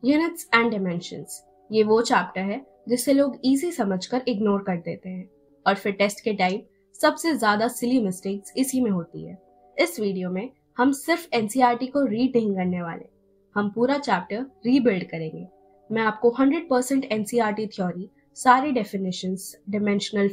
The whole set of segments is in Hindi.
यूनिट्स एंड डिमेंशंस, ये वो चैप्टर है जिसे लोग इजी समझकर इग्नोर कर देते हैं और फिर टेस्ट के टाइम सबसे ज्यादा सिली मिस्टेक्स इसी में होती है। इस वीडियो में हम सिर्फ एनसीईआरटी को रीड नहीं करने वाले, हम पूरा चैप्टर रीबिल्ड करेंगे। मैं आपको 100% एनसीईआरटी थ्योरी, सारे definitions, dimensional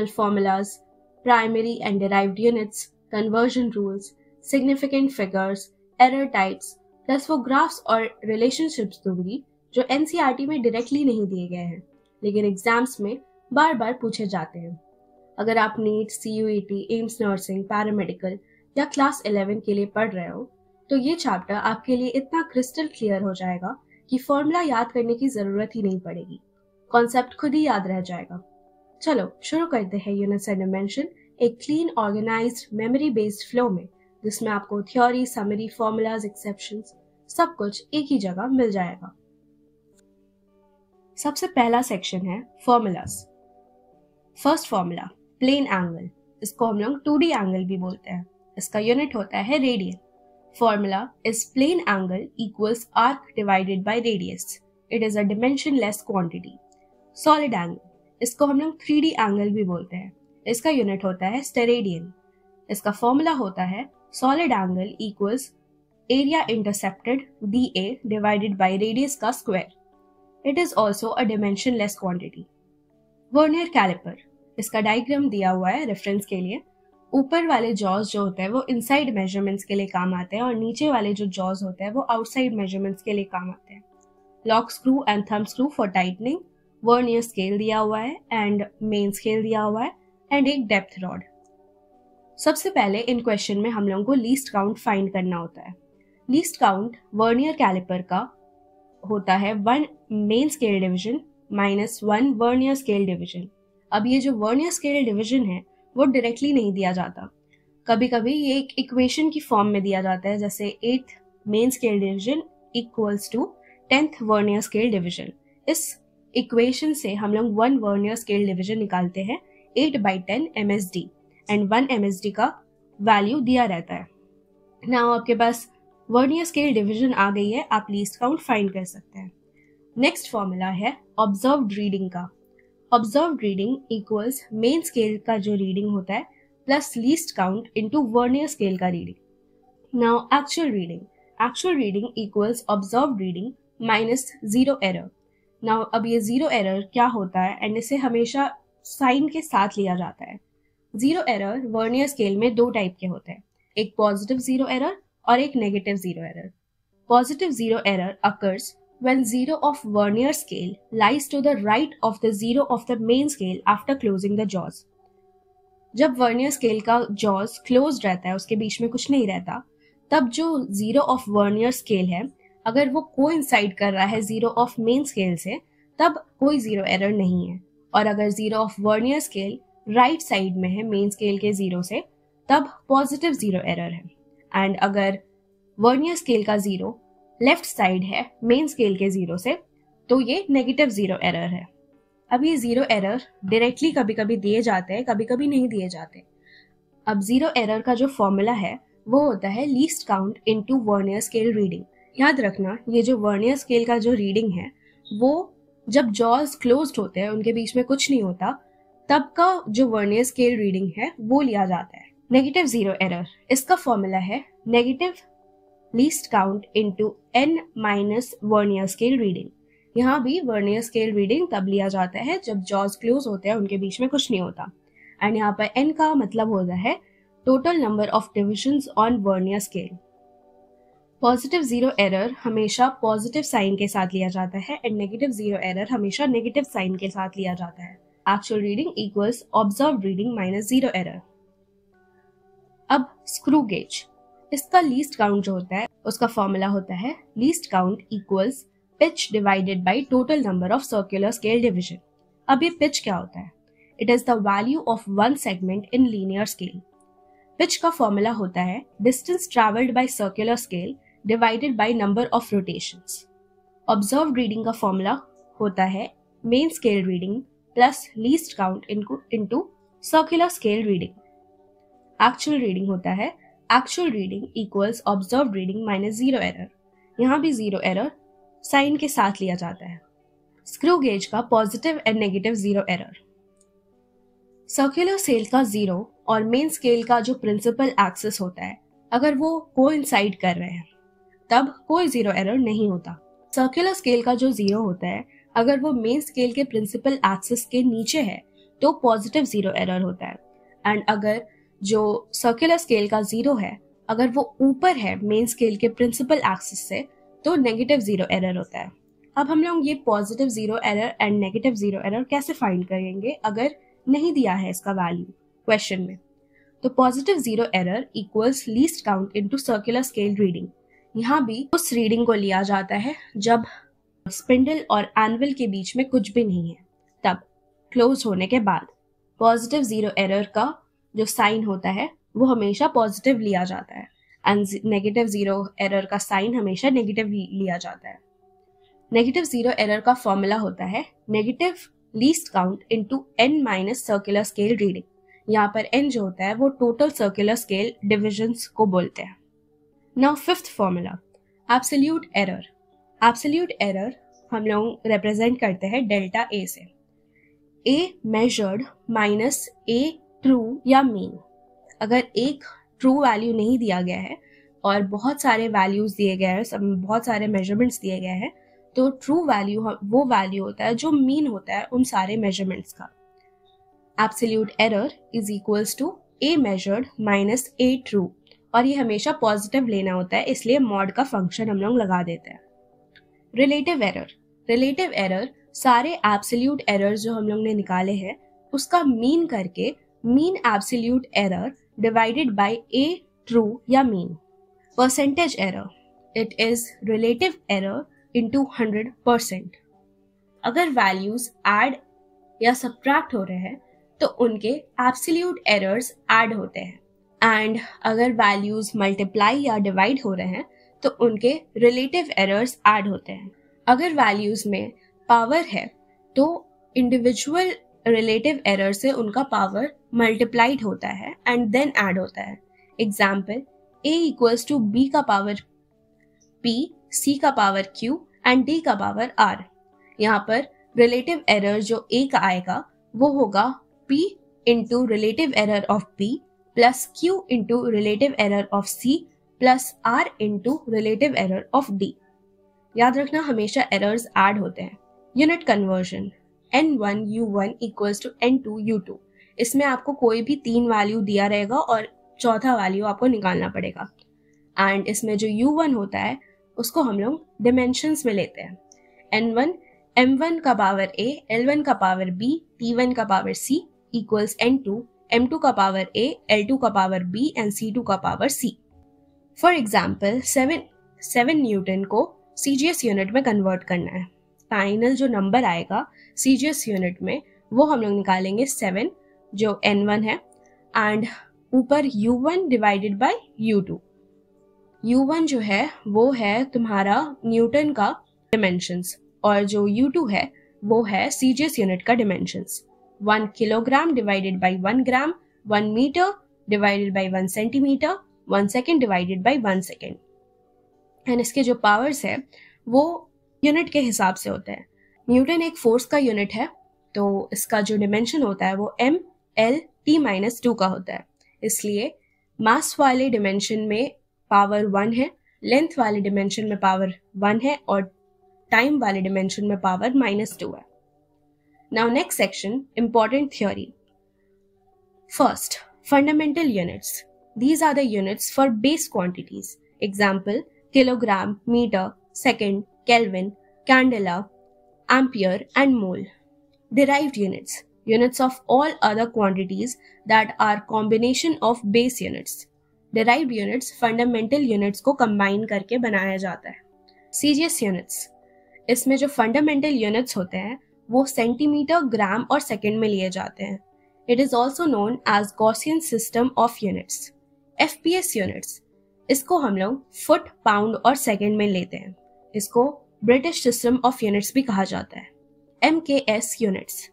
formulas, primary and derived units, conversion rules, significant figures, error types, plus वो ग्राफ्स और रिलेशनशिप्स दूंगी जो एनसीईआरटी में डायरेक्टली नहीं दिए गए हैं लेकिन एग्जाम्स में बार बार पूछे जाते हैं। अगर आप NEET, CUET, AIIMS nursing, paramedical या क्लास 11 के लिए पढ़ रहे हो तो ये चैप्टर आपके लिए इतना क्रिस्टल क्लियर हो जाएगा कि फॉर्मूला याद करने की जरूरत ही नहीं पड़ेगी, कॉन्सेप्ट खुद ही याद रह जाएगा। चलो शुरू करते हैं यूनिट्स एंड डिमेंशन एक clean, organised, memory based flow में, जिसमें आपको थ्योरी, समरी, फॉर्मूलाज, एक्सेप्शंस सब कुछ एक ही जगह मिल जाएगा। सबसे पहला सेक्शन है formulas. First formula, plane angle, इसको हम लोग 2D एंगल भी बोलते हैं। इसका यूनिट होता है radian. Formula is plane angle equals arc divided by radius. It is a dimensionless quantity. Solid angle, इसको हम लोग 3D एंगल भी बोलते हैं। इसका यूनिट होता है स्टेरेडियन। इसका फॉर्मूला होता है solid angle equals area intercepted DA divided by radius का square. It is also a dimensionless quantity. Vernier calliper, इसका डायग्राम दिया हुआ है रेफरेंस के लिए। ऊपर वाले जॉज जो होते हैं वो इनसाइड मेजरमेंट्स के लिए काम आते हैं और नीचे वाले जो जॉज होते हैं वो आउटसाइड मेजरमेंट्स के लिए काम आते हैं। Lock screw and thumb screw for tightening, vernier scale दिया हुआ है एंड मेन स्केल दिया हुआ है एंड एक डेप्थ रॉड। सबसे पहले इन क्वेश्चन में हम लोगों को लीस्ट काउंट फाइंड करना होता है। लीस्ट काउंट वर्नियर कैलिपर का होता है 1 main scale division minus 1 vernier scale division. अब ये जो वर्नियर स्केल डिवीजन है वो डायरेक्टली नहीं दिया जाता, कभी कभी ये एक इक्वेशन की फॉर्म में दिया जाता है, जैसे 8th main scale division equals to 10th vernier scale division. इस इक्वेशन से हम लोग 1 वर्नियर स्केल डिवीजन निकालते हैं 8/10 MSD एंड 1 MSD का वैल्यू दिया रहता है। नाउ आपके पास वर्नियर स्केल डिवीजन आ गई है, आप लीस्ट काउंट फाइंड कर सकते हैं। नेक्स्ट फॉर्मूला है ऑब्जर्व्ड रीडिंग का। Observed reading equals main scale का जो रीडिंग होता है plus least count into vernier scale का reading. Now actual reading equals observed reading minus 0 error. Now अब ये 0 एरर क्या होता है एंड इसे हमेशा साइन के साथ लिया जाता है। 0 एरर वर्नियर स्केल में 2 टाइप के होते हैं, एक पॉजिटिव 0 एरर और एक negative 0 error. Positive 0 error occurs when 0 of vernier scale lies to the right of the 0 of the main scale after closing the jaws. जब वर्नियर स्केल का जॉज क्लोज रहता है, उसके बीच में कुछ नहीं रहता, तब जो 0 ऑफ वर्नियर स्केल है अगर वो कोइंसाइड कर रहा है 0 ऑफ मेन स्केल से तब कोई 0 एरर नहीं है, और अगर 0 of vernier scale right side में है मेन स्केल के 0 से तब पॉजिटिव 0 एरर है, एंड अगर वर्नियर स्केल का 0 लेफ्ट साइड है मेन स्केल के 0 से तो ये नेगेटिव 0 एरर है। अब ये 0 एरर डायरेक्टली कभी कभी दिए जाते हैं, कभी कभी नहीं दिए जाते। अब 0 एरर का जो फॉर्मूला है वो होता है least count into vernier scale reading. याद रखना, ये जो वर्नियर स्केल का जो रीडिंग है वो जब जॉज क्लोज्ड होते हैं, उनके बीच में कुछ नहीं होता, तब का जो वर्नियर स्केल रीडिंग है वो लिया जाता है। नेगेटिव 0 एरर, इसका फॉर्मूला है negative least count into n minus vernier scale reading. यहाँ भी वर्नियर स्केल रीडिंग तब लिया जाता है जब जॉज क्लोज होते हैं, उनके बीच में कुछ नहीं होता, एंड यहाँ पर n का मतलब होता है total number of divisions on vernier scale. Positive 0 error हमेशा पॉजिटिव साइन के साथ लिया जाता है एंड नेगेटिव 0 एरर हमेशा नेगेटिव साइन के साथ लिया जाता है। Actual reading equals observed reading minus 0 error. अब स्क्रू गेज, इसका लीस्ट काउंट जो होता है उसका फॉर्मूला होता है least count equals pitch divided by total number of circular scale division. अब ये पिच क्या होता है? It is the value of 1 segment in linear scale. Pitch का फॉर्मूला होता है distance travelled bye circular scale divided by number of rotations. Observed reading का फॉर्मूला होता है main scale reading plus least count into circular scale reading. Actual reading होता है actual reading equals observed reading minus 0 error. यहाँ भी जीरो एरर साइन के साथ लिया जाता है। स्क्रू गेज का positive and negative zero error. Circular scale का जीरो और मेन स्केल का जो प्रिंसिपल एक्सिस होता है, अगर वो कोइंसाइड कर रहे हैं तब कोई जीरो एरर नहीं होता। सर्कुलर स्केल का जो जीरो होता है, अगर वो मेन स्केल के प्रिंसिपल एक्सिस के नीचे है तो पॉजिटिव जीरो एरर होता है। एंड अगर जो सर्कुलर स्केल का जीरो है, अगर वो ऊपर है मेन स्केल के प्रिंसिपल एक्सिस से, तो नेगेटिव जीरो एरर होता है। अब हम लोग ये positive zero error and negative zero error कैसे फाइंड करेंगे अगर नहीं दिया है इसका वैल्यू क्वेश्चन में। तो positive zero error equals least count into circular scale reading. यहाँ भी उस रीडिंग को लिया जाता है जब स्पिंडल और एनविल के बीच में कुछ भी नहीं है, तब क्लोज होने के बाद पॉजिटिव जीरो एरर का जो साइन होता है वो हमेशा पॉजिटिव लिया जाता है एंड नेगेटिव जीरो एरर का साइन हमेशा नेगेटिव लिया जाता है। नेगेटिव जीरो एरर का फॉर्मूला होता है negative least count into n minus circular scale reading. यहाँ पर n जो होता है वो टोटल सर्कुलर स्केल डिविजन्स को बोलते हैं। Now fifth formula, absolute error. Absolute error हम लोग रिप्रेजेंट करते हैं डेल्टा ए से। ए मेजर्ड माइनस ए ट्रू या मीन। अगर एक ट्रू वैल्यू नहीं दिया गया है और बहुत सारे वैल्यूज दिए गए हैं, बहुत सारे मेजरमेंट्स दिए गए हैं, तो ट्रू वैल्यू वो वैल्यू होता है जो मीन होता है उन सारे मेजरमेंट्स का। Absolute error is equals to A measured minus A true, और ये हमेशा पॉजिटिव लेना होता है, इसलिए मॉड का फंक्शन हम लोग लगा देते हैं। Relative error. रिलेटिव एरर सारे एब्सोल्यूट एरर जो हम लोग ने निकाले हैं उसका मीन करके mean absolute error divided by a true या mean. Percentage error, it is relative error into 100%। अगर वैल्यूज ऐड या सब्ट्रैक्ट हो रहे हैं तो उनके एब्सोल्यूट एरर्स ऐड होते हैं, एंड अगर वैल्यूज मल्टीप्लाई या डिवाइड हो रहे हैं तो उनके रिलेटिव एरर्स ऐड होते हैं। अगर वैल्यूज में पावर है तो इंडिविजुअल रिलेटिव एरर से उनका पावर मल्टीप्लाइड होता है एंड देन ऐड होता है। Example, a equals to b का पावर p, c का पावर q एंड d का पावर r। यहाँ पर रिलेटिव एरर जो a का आएगा वो होगा p into relative error of b plus q into relative error of c plus r into relative error of d। याद रखना हमेशा एरर्स ऐड होते हैं। Unit conversion, n1 u1 equals to n2 u2। इसमें आपको कोई भी 3 वैल्यू दिया रहेगा और चौथा वैल्यू आपको निकालना पड़ेगा, एंड इसमें जो u1 होता है उसको हम लोग डिमेंशंस में लेते हैं। n1 m1 का पावर a, l1 का पावर b, t1 का power c equals n2 m2 का पावर a, l2 का पावर b एंड c2 का power c। For example 7 Newton को CGS यूनिट में कन्वर्ट करना है। फाइनल जो नंबर आएगा CGS यूनिट में वो हम लोग निकालेंगे 7 जो n1 है, एंड ऊपर u1 divided by u2। u1 जो है वो है तुम्हारा न्यूटन का डिमेंशंस, और जो u2 है वो है CGS यूनिट का dimensions. 1 kilogram divided by 1 gram, 1 metre divided by 1 centimetre, 1 second divided by 1 second. And इसके जो पावर्स है वो यूनिट के हिसाब से होते हैं। न्यूटन एक फोर्स का यूनिट है, तो इसका जो डिमेंशन होता है वो m l t माइनस 2 का होता है। इसलिए मास वाले डिमेंशन में पावर 1 है, लेंथ वाले डिमेंशन में पावर 1 है, और टाइम वाले डिमेंशन में पावर -2 है। Now next section, important theory. First, fundamental units. These are the units for base quantities. Example, kilogram, meter, second, Kelvin, candela, ampere and mole. Derived units. Units of all other quantities that are combination of base units. Derived units fundamental units को combine करके बनाया जाता है। CGS units. इसमें जो fundamental units होते हैं वो सेंटीमीटर, ग्राम और सेकेंड में लिए जाते हैं। It is also known as Gaussian system of units. FPS units, इसको हम लोग फुट, पाउंड और सेकेंड में लेते हैं। इसको ब्रिटिश सिस्टम ऑफ यूनिट्स भी कहा जाता है। MKS units,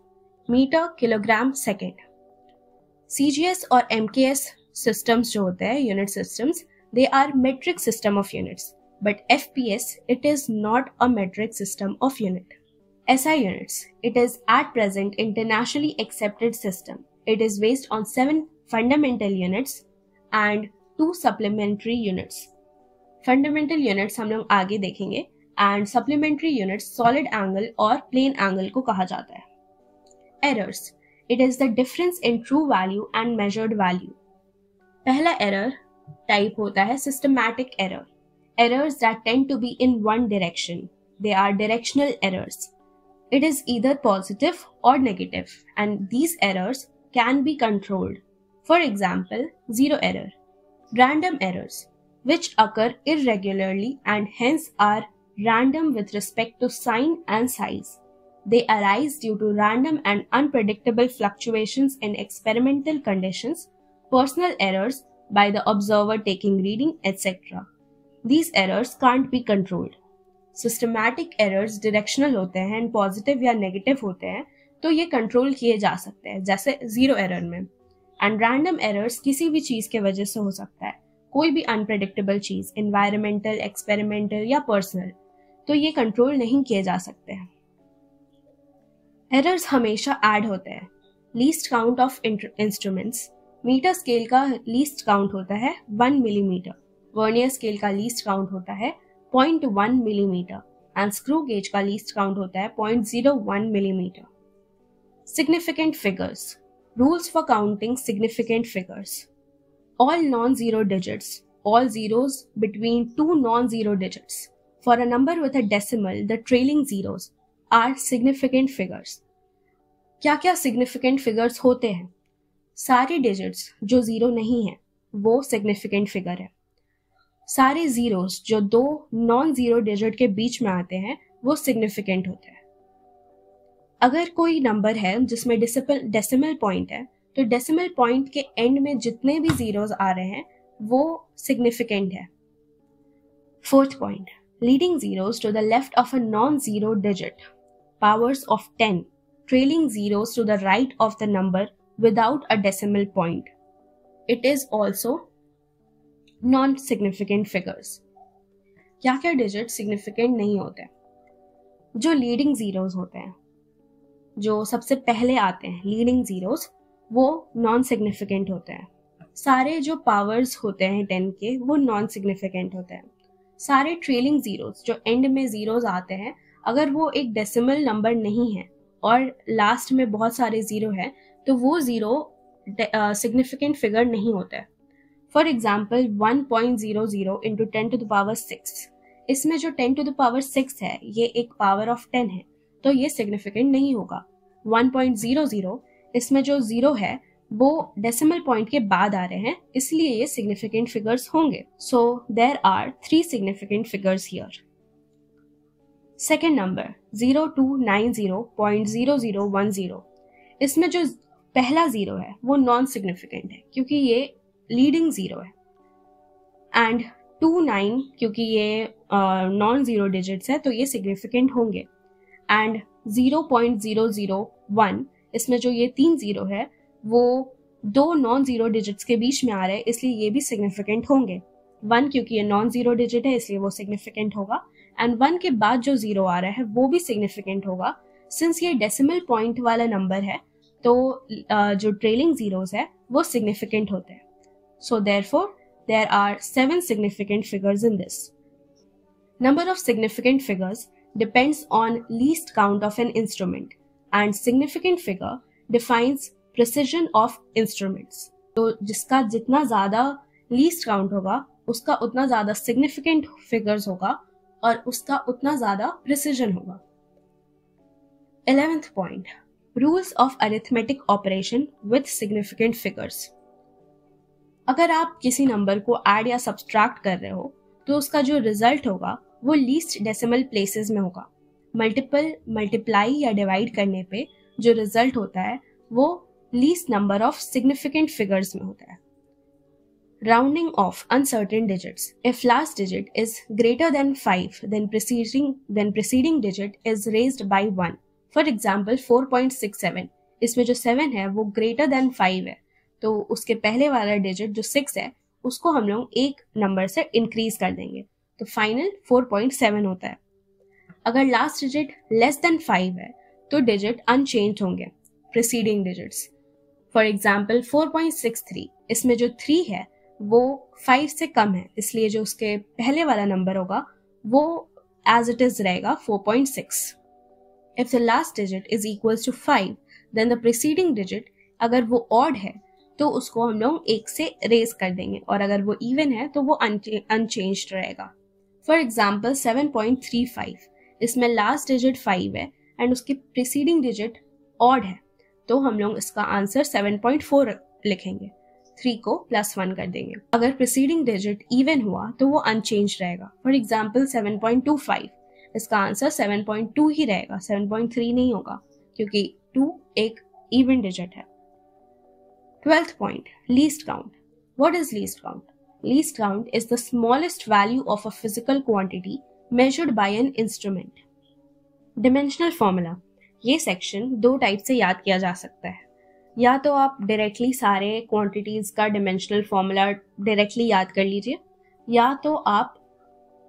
metre, kilogram, second. CGS और MKS सिस्टम्स जो होते हैं unit systems, they are metric system of units. but FPS, it is not a metric system of unit. SI units, it is at present internationally accepted system. It is based on 7 fundamental units and 2 supplementary units. Fundamental units हम लोग आगे देखेंगे and supplementary units solid angle और plane angle को कहा जाता है. Errors, it is the difference in true value and measured value. पहला error type होता है systematic error. Errors that tend to be in one direction. They are directional errors. It is either positive or negative, and these errors can be controlled. For example, zero error. Random errors, which occur irregularly and hence are random with respect to sign and size. They arise due to random and unpredictable fluctuations in experimental conditions, personal errors by the observer taking reading, etc. These errors can't be controlled. Systematic errors directional होते हैं and positive या negative होते हैं, तो ये control किए जा सकते हैं, जैसे zero error में. And random errors किसी भी चीज़ के वजह से हो सकता है, कोई भी unpredictable चीज़, environmental, experimental या personal, तो ये control नहीं किए जा सकते हैं. Errors हमेशा add होते हैं. Least count of instruments. Metre scale का लीस्ट काउंट होता है 1 मिलीमीटर, वर्नियर स्केल का लीस्ट काउंट होता है 0.1 मिलीमीटर एंड स्क्रू गेज का लीस्ट काउंट होता है 0.01 millimetre. Significant figures. Rules for counting significant figures. All non zero digits, all zeros between 2 non-zero digits. For a number with a decimal, the trailing zeros are significant figures. क्या क्या significant figures होते हैं? सारे डिजिट्स जो जीरो नहीं है वो सिग्निफिकेंट फिगर है. सारे जीरोस जो 2 नॉन जीरो डिजिट के बीच में आते हैं वो सिग्निफिकेंट होते हैं. अगर कोई नंबर है जिसमें डेसिमल पॉइंट है तो डेसिमल पॉइंट के एंड में जितने भी जीरोस आ रहे हैं वो सिग्निफिकेंट है. 4th point, leading zeros to the left of a non zero digit, powers of 10, trailing zeros to the right of the number without a decimal point. It is also non-significant figures. क्या क्या डिजिट सिग्निफिकेंट नहीं होते? जो लीडिंग जीरोस होते हैं, जो सबसे पहले आते हैं लीडिंग जीरोस, वो नॉन सिग्निफिकेंट होते हैं. सारे जो पावर्स होते हैं 10 के वो नॉन सिग्निफिकेंट होते हैं. सारे ट्रेलिंग जीरोस जो एंड में जीरोस आते हैं, अगर वो एक डेसिमल नंबर नहीं है और लास्ट में बहुत सारे जीरो है तो वो जीरो सिग्निफिकेंट फिगर नहीं होता है. For example 1.00 into 10 to the power 6, इसमें जो 10 to the power 6 है ये एक पावर ऑफ 10 है, तो ये सिग्निफिकेंट नहीं होगा. 1.00 इसमें जो जीरो है वो डेसिमल पॉइंट के बाद आ रहे हैं, इसलिए ये सिग्निफिकेंट फिगर्स होंगे. So there are 3 significant figures here. Second number 0290.0010, इसमें जो पहला जीरो है वो नॉन सिग्निफिकेंट है क्योंकि ये लीडिंग जीरो है. एंड 29 क्योंकि ये नॉन जीरो डिजिट्स है तो ये सिग्निफिकेंट होंगे. एंड 0.001 इसमें जो ये 3 जीरो है वो 2 नॉन जीरो डिजिट्स के बीच में आ रहे हैं, इसलिए ये भी सिग्निफिकेंट होंगे. 1 क्योंकि ये नॉन जीरो डिजिट है इसलिए वो सिग्निफिकेंट होगा. एंड 1 के बाद जो जीरो आ रहा है वो भी सिग्निफिकेंट होगा. सिंस ये डेसिमल पॉइंट वाला नंबर है तो जो ट्रेलिंग जीरोस है वो सिग्निफिकेंट होते हैं. So therefore there are 7 significant figures in this. Number of significant figures depends on least count of an instrument and significant figure defines precision of instruments. तो जिसका जितना ज्यादा लीस्ट काउंट होगा उसका उतना ज्यादा सिग्निफिकेंट फिगर्स होगा और उसका उतना ज्यादा प्रिसिजन होगा. 11th point, rules of arithmetic operation with significant figures. अगर आप किसी नंबर को ऐड या सब्सट्रैक्ट कर रहे हो तो उसका जो रिजल्ट होगा वो लीस्ट डेसिमल प्लेसेस में होगा. मल्टीप्लाई या डिवाइड करने पे जो रिजल्ट होता है वो least number of significant figures में होता है. Rounding off uncertain digits. If last digit is greater than 5, then preceding digit is raised by 1. For example, 4.67. इसमें जो 7 है वो greater than 5 है, तो उसके पहले वाला digit जो 6 है उसको हम लोग एक नंबर से increase कर देंगे. तो फाइनल 4.7 होता है। अगर लास्ट डिजिट लेस देन 5 है तो डिजिट अनचेंज होंगे, प्रीसीडिंग डिजिट्स। फॉर एग्जाम्पल 4.63, इसमें जो 3 है वो 5 से कम है, इसलिए जो उसके पहले वाला नंबर होगा वो एज इट इज रहेगा 4.6। If the last digit is equals to 5, then the preceding digit अगर वो odd है तो उसको हम लोग 1 से रेज कर देंगे, और अगर वो इवन है तो वो अनचेंज्ड रहेगा। फॉर एग्जाम्पल 7.35, इसमें लास्ट डिजिट 5 है एंड उसकी प्रीसीडिंग डिजिट ऑड है, तो हम लोग इसका आंसर 7.4 लिखेंगे, 3 को +1 कर देंगे। अगर प्रीसीडिंग डिजिट इवन हुआ तो वो अनचेंज रहेगा। फॉर एग्जाम्पल 7.25, इसका आंसर 7.2 ही रहेगा, 7.3 नहीं होगा, क्योंकि 2 एक इवन डिजिट है। 12th point, least count. What is least count? Least count is the smallest value of a physical quantity measured by an instrument. Dimensional formula. ये सेक्शन 2 टाइप से याद किया जा सकता है। या तो आप डायरेक्टली सारे क्वांटिटीज का डिमेंशनल फॉर्मूला डायरेक्टली याद कर लीजिए, या तो आप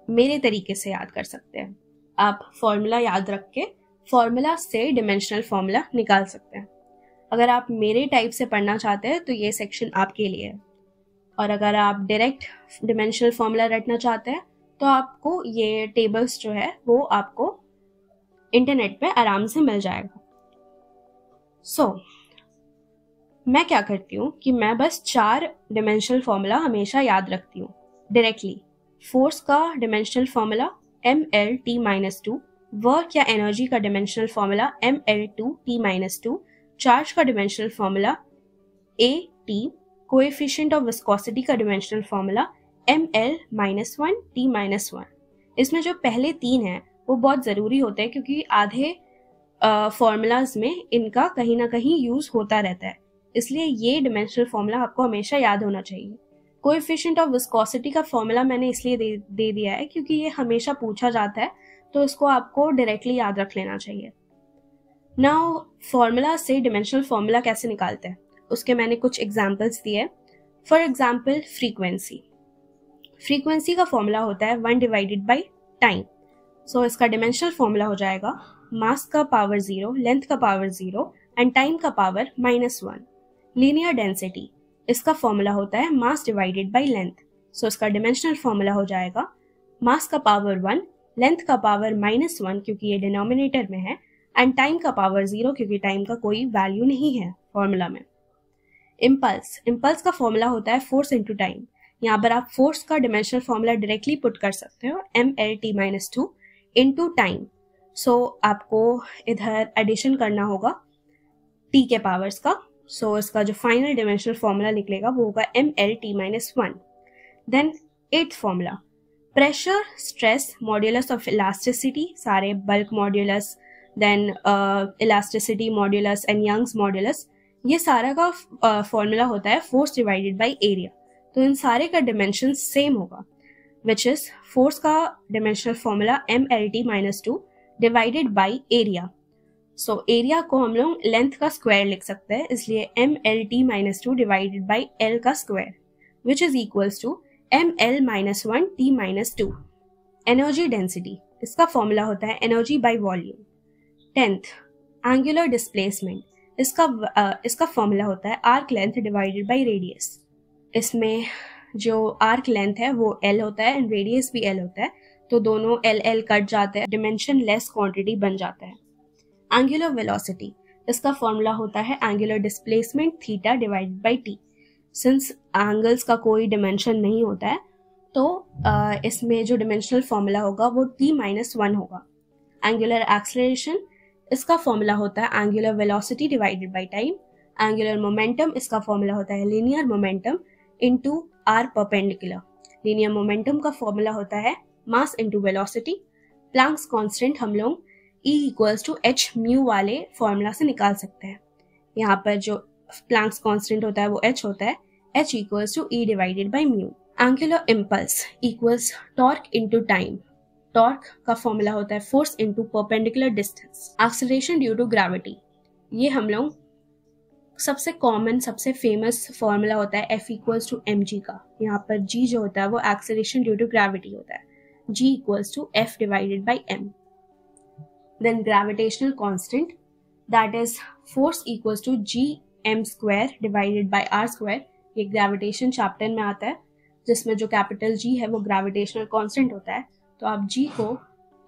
मेरे तरीके से याद कर सकते हैं। आप फॉर्मूला याद रख के फॉर्मूला से डिमेंशनल फॉर्मूला निकाल सकते हैं। अगर आप मेरे टाइप से पढ़ना चाहते हैं तो ये सेक्शन आपके लिए है, और अगर आप डायरेक्ट डिमेंशनल फॉर्मूला रटना चाहते हैं तो आपको ये टेबल्स जो है वो आपको इंटरनेट पे आराम से मिल जाएगा। सो मैं क्या करती हूँ कि मैं बस 4 डिमेंशनल फॉर्मूला हमेशा याद रखती हूँ डायरेक्टली। फोर्स का डिमेंशनल फॉर्मूला mLT-2, वर्क या एनर्जी का डिमेंशनल फॉर्मूला mL2T-2, चार्ज का dimensional formula AT, coefficient of viscosity का डिमेंशनल फॉर्मूला mL-1T-1। इसमें जो पहले 3 हैं वो बहुत ज़रूरी होते हैं, क्योंकि आधे फॉर्मूलाज में इनका कहीं ना कहीं यूज़ होता रहता है, इसलिए ये डिमेंशनल फॉर्मूला आपको हमेशा याद होना चाहिए। कोएफिशिएंट ऑफ विस्कोसिटी का फॉर्मूला मैंने इसलिए दे दिया है क्योंकि ये हमेशा पूछा जाता है, तो इसको आपको डायरेक्टली याद रख लेना चाहिए। नाउ फॉर्मूला से डिमेंशनल फॉर्मूला कैसे निकालते हैं उसके मैंने कुछ एग्जांपल्स दिए। फॉर एग्जांपल फ्रीक्वेंसी का फॉर्मूला होता है 1 डिवाइडेड बाई टाइम। सो इसका डिमेंशनल फॉर्मूला हो जाएगा मास का पावर 0, लेंथ का पावर 0 एंड टाइम का पावर -1। लीनियर डेंसिटी, इसका फॉर्मूला होता है मास डिवाइडेड बाई लेंथ। सो इसका डिमेंशनल फॉर्मूला हो जाएगा मास का पावर 1, लेंथ का पावर -1 क्योंकि ये डिनोमिनेटर में है, एंड टाइम का पावर 0 क्योंकि टाइम का कोई वैल्यू नहीं है फॉर्मूला में। इम्पल्स का फॉर्मूला होता है फोर्स इंटू टाइम। यहाँ पर आप फोर्स का डिमेंशनल फॉर्मूला डायरेक्टली पुट कर सकते हो mLT-2 इंटू टाइम। सो आपको इधर एडिशन करना होगा t के पावर्स का। सो इसका जो फाइनल डिमेंशनल फॉर्मूला निकलेगा वो होगा mLT-1। Then 8th formula, pressure, stress, modulus of elasticity, सारे bulk modulus, then elasticity modulus and Young's modulus, ये सारा का फॉर्मूला होता है फोर्स डिवाइडेड बाय एरिया। तो इन सारे का डिमेंशन सेम होगा, विच इज फोर्स का dimensional formula mLT-2 divided by area. So area को हम लोग लेंथ का स्क्वायर लिख सकते हैं, इसलिए mLT-2 डिवाइडेड बाय L का square, which is equals to mL-1T-2। Energy density, इसका फॉर्मूला होता है energy by volume. 10th, angular displacement, इसका फॉर्मूला होता है arc length divided by radius. इसमें जो आर्क लेंथ है वो L होता है एंड रेडियस भी L होता है, तो दोनों L कट जाते हैं, डिमेंशन लेस क्वांटिटी बन जाता है। एंगुलर वेलोसिटी, इसका फॉर्मूला होता है angular displacement theta divided by t। Since angles का कोई डिमेंशन नहीं होता है तो इसमें जो डिमेंशनल फॉर्मूला होगा वो t-1 होगा। एंगुलर एक्सेलरेशन, इसका फॉर्मूला होता है angular velocity divided by time. Angular momentum, इसका फॉर्मूला होता है linear momentum into R perpendicular. Linear momentum का फॉर्मूला होता है mass into velocity. Planck's constant हम लोग E=h म्यू वाले फॉर्मूला से निकाल सकते हैं। यहाँ पर जो प्लैंक्स कांस्टेंट होता है वो h होता है, h=E divided by mu. Angular impulse equals torque into time. Torque का फॉर्मूला होता है force into perpendicular distance. Acceleration due to gravity, ये हम लोग सबसे कॉमन सबसे फेमस फॉर्मूला होता है F=mg का। यहाँ पर g जो होता है वो एक्सेलरेशन ड्यू टू ग्रेविटी होता है। G equals to F divided by M. Then gravitational constant, that is force equals to G M square divided by R square. ये ग्रेविटेशन चैप्टर में आता है जिसमें जो कैपिटल G है वो ग्रेविटेशनल कांस्टेंट होता है, तो आप G को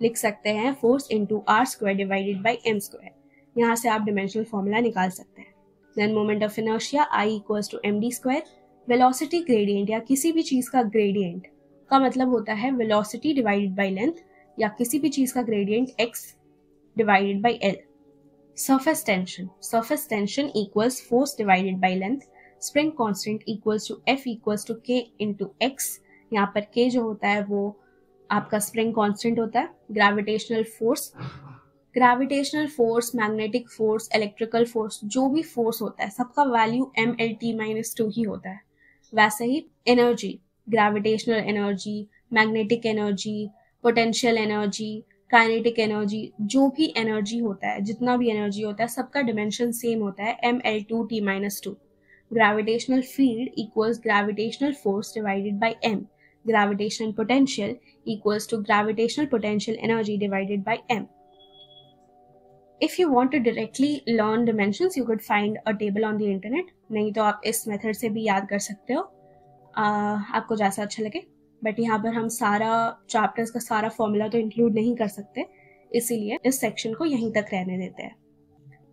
लिख सकते हैं force into R square divided by M square. यहाँ से आप डिमेंशनल फॉर्मूला निकाल सकते हैं. Then moment of inertia I equals to md square. Velocity gradient या किसी भी चीज का ग्रेडियंट का मतलब होता है वेलोसिटी डिवाइडेड बाई लेंथ, या किसी भी चीज का gradient x divided by l. Surface tension equals force divided by length. Spring constant equals to F equals to K into x. यहाँ पर K जो होता है वो आपका स्प्रिंग कांस्टेंट होता है. Gravitational force, magnetic force, electrical force, जो भी फोर्स होता है सबका वैल्यू mLT-2 ही होता है. वैसे ही energy, gravitational energy, magnetic energy, potential energy, kinetic energy, जो भी एनर्जी होता है, जितना भी एनर्जी होता है सबका डिमेंशन सेम होता है mL2T-2. Gravitational field equals gravitational force divided by m. Gravitational potential equals to gravitational potential energy divided by m. If you want to directly learn dimensions, you could find a table on the internet. नहीं तो आप इस मेथड से भी याद कर सकते हो, आपको जैसा अच्छा लगे. बट यहाँ पर हम सारा चैप्टर्स का सारा फॉर्मूला तो इंक्लूड नहीं कर सकते, इसीलिए इस सेक्शन को यहीं तक रहने देते हैं.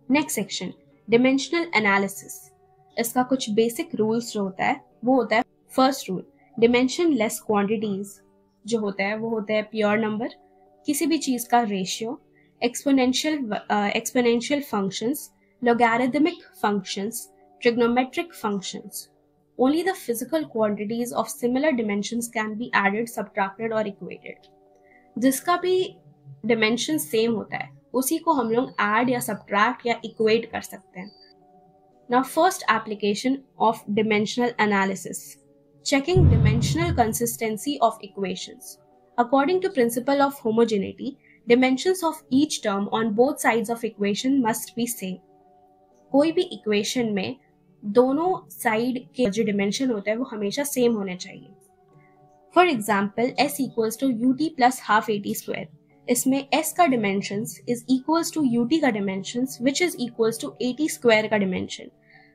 Next section, dimensional analysis. इसका कुछ बेसिक रूल्स जो होता है वो होता है, first rule, dimension less quantities जो होता है वो होता है प्योर नंबर, किसी भी चीज का ratio, exponential functions, logarithmic functions, trigonometric functions. Only the physical quantities of similar dimensions can be added, subtracted or equated. जिसका भी dimension same होता है उसी को हम लोग add या subtract या equate कर सकते हैं. Now first application of dimensional analysis, checking dimensional consistency of equations. According to principle of homogeneity, dimensions of each term on both sides of equation must be same. कोई भी इक्वेशन में दोनों साइड के जो डिमेंशन होते हैं वो हमेशा सेम होने चाहिए. For example s equals to ut plus half at square. इसमें s का dimensions is equals to ut का dimensions which is equals to at square का डिमेंशन.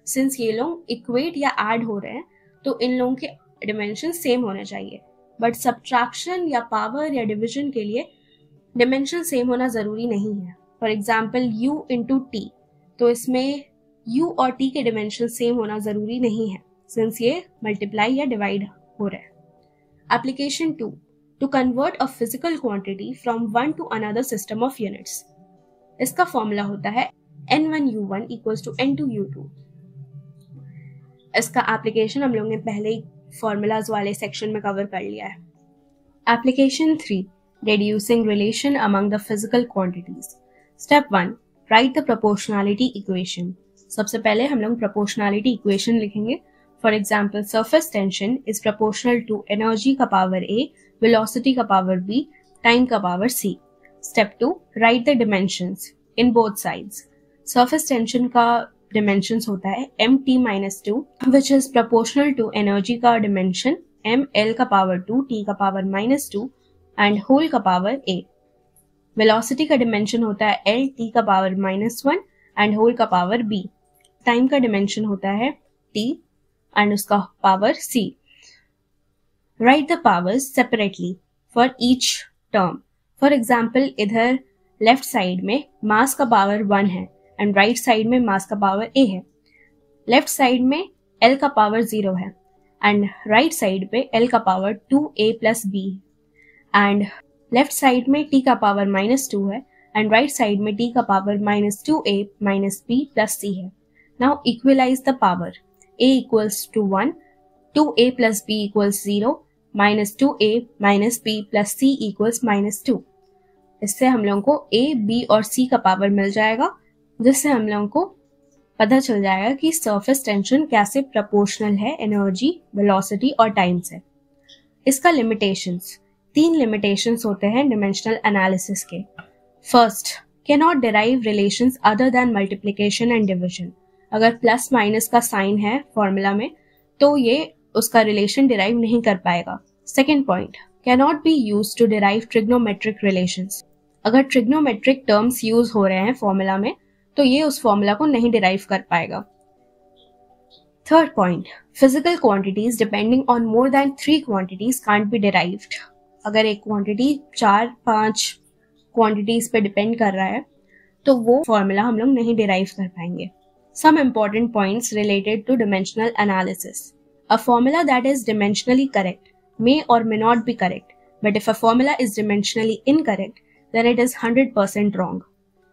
सिंस ये लोग इक्वेट या ऐड हो रहे हैं तो इन लोगों के डिमेंशन सेम होने चाहिए. बट सब्ट्रैक्शन या पावर या डिविजन के लिए डिमेंशन सेम होना जरूरी नहीं है. For example u into T, तो इसमें u और t के डिमेंशन सेम होना जरूरी नहीं है सिंस ये मल्टीप्लाई या डिवाइड हो रहा है. Application 2, to convert a physical quantity from one to another system of units. इसका फॉर्मूला होता है n1u1 इक्वल्स टू n2u2. इसका एप्लीकेशन हम लोग ने पहले ही फॉर्मूलाज वाले सेक्शन में कवर कर लिया है. Application 3, deducing relation among the physical quantities. Step 1, write the proportionality equation. सबसे पहले हम लोग proportionality equation लिखेंगे. For example, surface tension is proportional to energy का power A, velocity का power B, time का power C. Step 2, write the dimensions in both sides. Surface tension का dimensions होता है mt-2, which is proportional to energy का dimension ml का power 2, t का power -2 एंड होल का पावर a. वेलोसिटी का डिमेंशन होता है l, t का पावर -1 एंड होल का पावर b. टाइम का डिमेंशन होता है t एंड उसका power c. Right the powers separately for each term. For example इधर लेफ्ट साइड में मास का पावर 1 है एंड राइट साइड में मास का पावर a है. लेफ्ट साइड में l का पावर 0 है एंड राइट साइड पे l का पावर 2a प्लस b है. एंड लेफ्ट साइड में t का पावर -2 है एंड राइट साइड में t का power -2a - b plus c है. Now equalize the power. a equals to 1, 2a plus b equals 0, -2a - b plus c equals -2. इससे हम लोगों को a, b और c का पावर मिल जाएगा, जिससे हम लोगों को पता चल जाएगा कि सरफेस टेंशन कैसे प्रोपोर्शनल है एनर्जी, वेलोसिटी और टाइम से. इसका लिमिटेशंस, 3 लिमिटेशंस होते हैं डिमेंशनल एनालिसिस के. First, can not derive relations other than multiplication and division. अगर प्लस माइनस का साइन है फॉर्मूला में तो ये उसका रिलेशन डिराइव नहीं कर पाएगा. Second point, cannot be used to derive trigonometric relations. अगर trigonometric terms use हो रहे हैं फॉर्मूला में तो ये उस फॉर्मूला को नहीं derive कर पाएगा. Third point, physical quantities depending on more than 3 quantities can't be derived. अगर एक quantity 4-5 quantities पे depend कर रहा है तो वो formula हम लोग नहीं derive कर पाएंगे. Some important points related to dimensional analysis. A formula that is dimensionally correct may or may not be correct, but if a formula is dimensionally incorrect, then it is 100% wrong.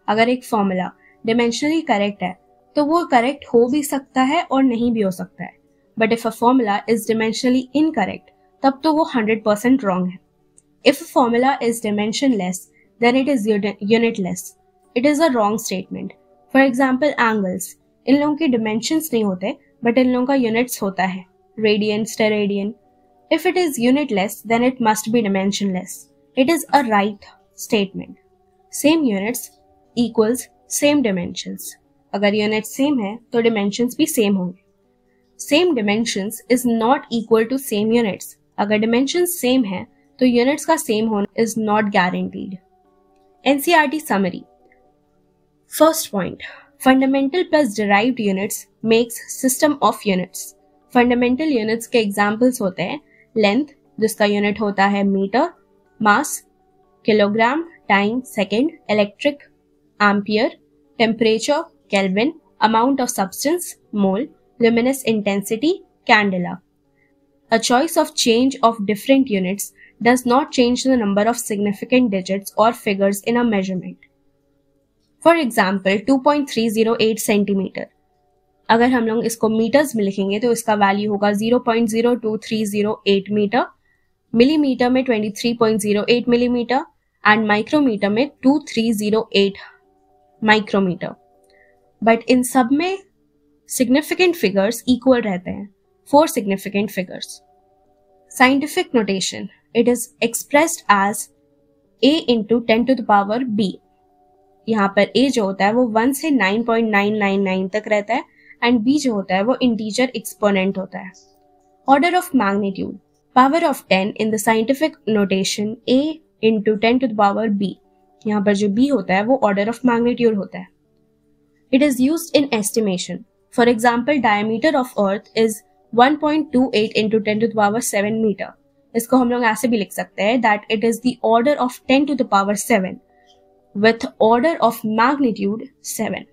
अगर एक formula dimensionally correct है तो वो करेक्ट हो भी सकता है और नहीं भी हो सकता है. But if a formula is dimensionally incorrect तब तो वो 100% रॉन्ग है. If a formula is dimensionless then it is unitless. It is a wrong statement. For example angles, इन लोगों के डिमेंशंस नहीं होते बट इन लोगों का यूनिट्स होता है, radian, steradian. If it is unitless then it must be dimensionless. It is a right statement. Same units equals same dimensions. अगर यूनिट सेम है तो डिमेंशंस भी सेम होंगे. Same dimensions is not equal to same units. अगर डिमेंशंस सेम है तो यूनिट्स का सेम होना is not guaranteed. NCERT summary. First point, fundamental plus derived units makes system of units. Fundamental units के एग्जांपल्स होते हैं लेंथ, जिसका यूनिट होता है metre, mass kilogram, time second, electric ampere, temperature Kelvin, amount of substance, mole, luminous intensity, candela. A choice of change of different units does not change the number of significant digits or figures in a measurement. For example, 2.308 centimeter. अगर हम लोग इसको मीटर्स में लिखेंगे तो इसका वैल्यू होगा 0.02308 मीटर, मिलीमीटर में 23.08 मिलीमीटर एंड माइक्रोमीटर में 2308 माइक्रोमीटर. बट इन सब में सिग्निफिकेंट फिगर्स इक्वल रहते हैं, 4 significant figures. Scientific notation, it is expressed as a into 10 to the power b. यहाँ पर a जो होता है वो 1 से 9.999 तक रहता है एंड b जो होता है वो इंटीजर एक्सपोनेंट होता है. Order of magnitude, power of 10 in the scientific notation a into 10 to the power b. यहाँ पर जो b होता है वो ऑर्डर ऑफ मैग्नीट्यूड होता है. It is used in estimation. For example, diameter of Earth is 1.28 into 10 to the power 7 meter. इसको हम लोग ऐसे भी लिख सकते हैं that it is the order of 10 to the power 7 with order of magnitude 7.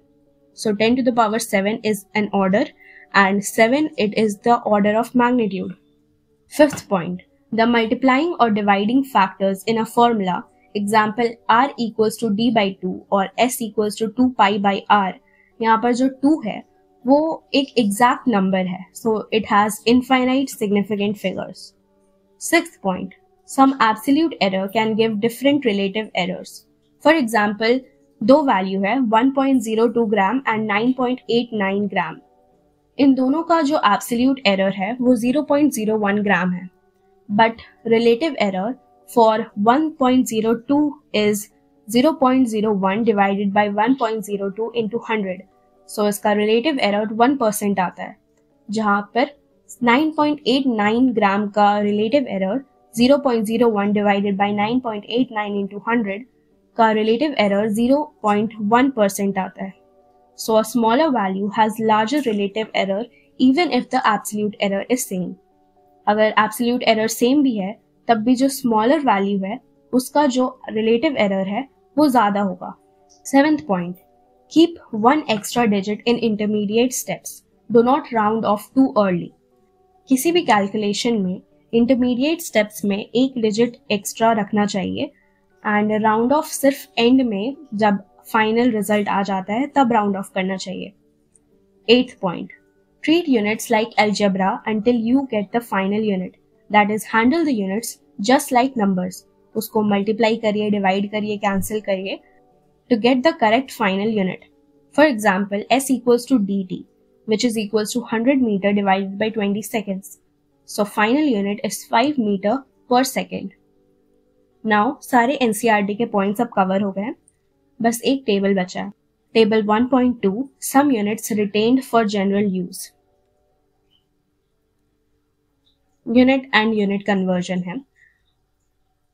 So 10 to the power 7 is an order and 7 it is the order of magnitude. Fifth point, the multiplying or dividing factors in a formula, example r equals to d by 2 or s equals to 2 pi by r. यहाँ पर जो 2 है वो एक एग्जैक्ट नंबर है, so it has infinite significant figures. Sixth point, some absolute error can give different relative errors. For example, 2 value है 1.02 ग्राम एंड 9.89 ग्राम. इन दोनों का जो एब्सोल्यूट एरर है वो 0.01 ग्राम है, but relative error for 1.02 is 0.01 divided by 1.02 into 100. So इसका relative error 1% आता है, जहाँ पर 9.89 ग्राम का relative error 0.01 divided by 9.89 into 100 का relative error 0.1% आता है. So a smaller value has larger relative error even if the absolute error is same. अगर absolute error same भी है तब भी जो smaller value है उसका जो relative error है वो ज्यादा होगा. 7th point, keep 1 extra digit in intermediate steps. Do not round off too early. किसी भी कैलकुलेशन में इंटरमीडिएट स्टेप्स में एक डिजिट एक्स्ट्रा रखना चाहिए एंड राउंड ऑफ सिर्फ एंड में जब फाइनल रिजल्ट आ जाता है तब राउंड ऑफ करना चाहिए. 8th point, treat units like algebra until you get the final unit. That is, handle the units just like numbers. उसको मल्टीप्लाई करिए, डिवाइड करिए, कैंसिल करिए to get the correct final unit. For example, s equals to dt, which is equals to 100 meter divided by 20 seconds. So final unit is 5 meter per second. Now सारे NCERT के पॉइंट्स अब कवर हो गए, बस एक टेबल बचा है. Table 1.2, some units retained for general use. Unit and unit conversion है.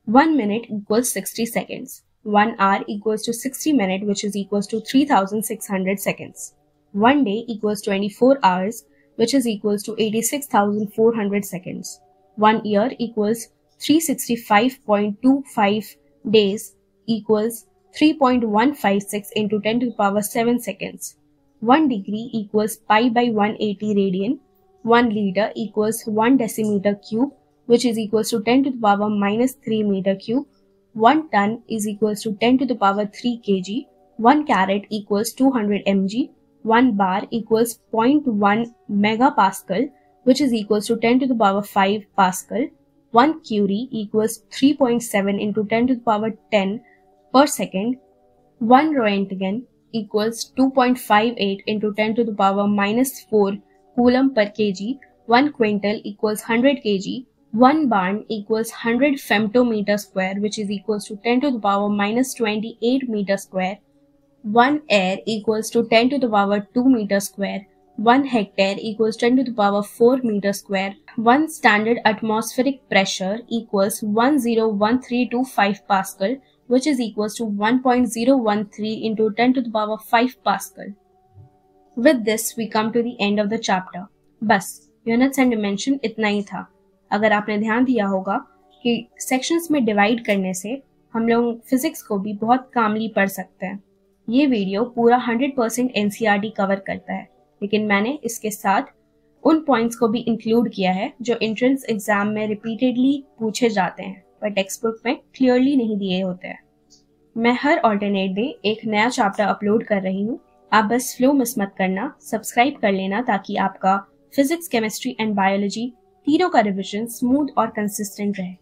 1 minute equals 60 seconds. 1 hour equals to 60 minutes, which is equals to 3600 seconds. 1 day equals 24 hours, which is equals to 86,400 seconds. 1 year equals 365.25 days equals 3.156 into 10 to the power 7 seconds. 1 degree equals pi by 180 radian. 1 liter equals 1 decimeter cube, which is equals to 10 to the power minus 3 meter cube. 1 ton is equals to 10 to the power 3 kg. 1 carat equals 200 mg. 1 bar equals 0.1 megapascal, which is equals to 10 to the power 5 pascal. 1 curie equals 3.7 into 10 to the power 10 per second. 1 Roentgen equals 2.58 into 10 to the power minus 4 coulomb per kg. 1 quintal equals 100 kg. 1 barn equals 100 femtometer square, which is equals to 10 to the power minus 28 meter square. 1 air equals to 10 to the power 2 meter square. 1 hectare equals 10 to the power 4 meter square. 1 standard atmospheric pressure equals 101325 pascal, which is equals to 1.013 into 10 to the power 5 pascal. With this, we come to the end of the chapter. बस यूनिट्स एंड डिमेंशन इतना ही था। अगर आपने ध्यान दिया होगा कि सेक्शंस में डिवाइड करने से हम लोग फिजिक्स को भी बहुत कामली पढ़ सकते हैं। ये वीडियो पूरा 100% एनसीईआरटी कवर करता है, लेकिन मैंने इसके साथ उन पॉइंट्स को भी इंक्लूड किया है जो एंट्रेंस एग्जाम में रिपीटेडली पूछे जाते हैं पर टेक्स्ट बुक में क्लियरली नहीं दिए होते हैं। मैं हर ऑल्टरनेट डे एक नया चैप्टर अपलोड कर रही हूँ। आप बस फ्लो मिस मत करना, सब्सक्राइब कर लेना ताकि आपका फिजिक्स, केमिस्ट्री एंड बायोलॉजी तीनों का रिविजन स्मूथ और कंसिस्टेंट रहे।